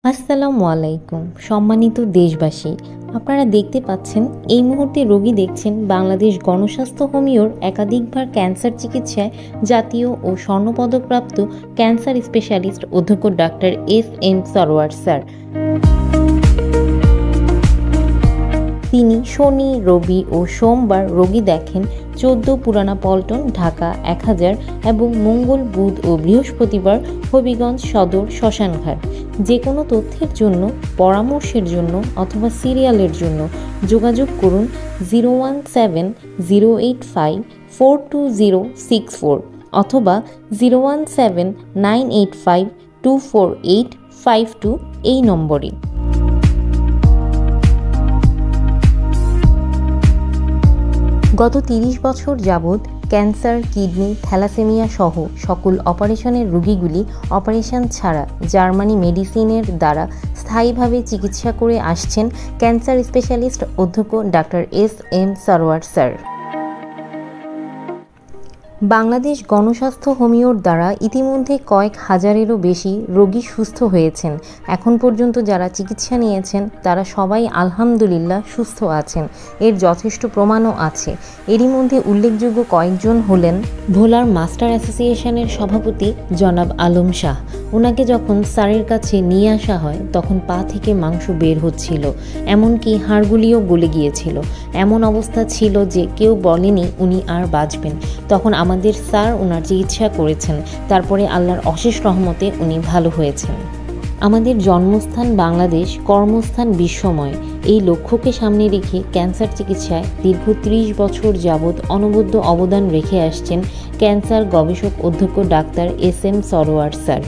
আসসালামু আলাইকুম সম্মানিত দেশবাসী, আপনারা দেখতে পাচ্ছেন এই মুহূর্তে রোগী দেখছেন বাংলাদেশ গণস্বাস্থ্য হোমিওর একাধিকবার ক্যান্সার চিকিৎসায় জাতীয় ও স্বর্ণপদকপ্রাপ্ত ক্যান্সার স্পেশালিস্ট অধ্যক্ষ ডাক্তার এস.এম. সরোয়ার স্যার। তিনি শনি, রবি ও সোমবার রোগী দেখেন 14 পুরানা পল্টন, ঢাকা 1000 এবং মঙ্গল, বুধ ও বৃহস্পতিবার হবিগঞ্জ সদর শ্মশানঘাট। যে কোনো তথ্যের জন্য, পরামর্শের জন্য অথবা সিরিয়ালের জন্য যোগাযোগ করুন 017-085-42064 অথবা 017-985-24852 এই নম্বরে। গত 30 বছর যাবৎ ক্যান্সার, কিডনি, থ্যালাসেমিয়া সহ সকল অপারেশনের রোগীগুলি অপারেশন ছাড়া জার্মানি মেডিসিনের দ্বারা স্থায়ীভাবে চিকিৎসা করে আসছেন ক্যান্সার স্পেশালিস্ট অধ্যক্ষ doctor SM. Sarwar sir. Bangladesh গণস্বাস্থ্য হোমিওর দ্বারা ইতিমধ্যে কয়েক হাজারেরও বেশি রোগী সুস্থ হয়েছেন। এখন পর্যন্ত যারা চিকিৎসা নিয়েছেন তারা সবাই আলহামদুলিল্লাহ সুস্থ আছেন। এর যথেষ্ট প্রমাণও আছে। এরই মধ্যে উল্লেখযোগ্য কয়েকজন হলেন ভোলার মাস্টার অ্যাসোসিয়েশনের সভাপতি জনাব আলম শাহ। ওনাকে যখন স্যারের কাছে নিয়ে আসা হয় তখন পা থেকে মাংস বের হচ্ছিল, এমনকি হাড়গুলিও গলে গিয়েছিল। এমন অবস্থা ছিল যে কেউ বলেনি উনি আর বাঁচবেন। তখন আমাদের স্যার ওনার চিকিৎসা করেছেন। তারপরে আল্লাহর অশেষ রহমতে উনি ভালো হয়েছেন। আমাদের জন্মস্থান বাংলাদেশ, কর্মস্থান বিশ্বময়, এই লক্ষ্যকে সামনে রেখে ক্যান্সার চিকিৎসায় দীর্ঘ 30 বছর যাবৎ অনবদ্য অবদান রেখে আসছেন ক্যান্সার গবেষক অধ্যক্ষ ডাক্তার এস.এম. সরোয়ার স্যার।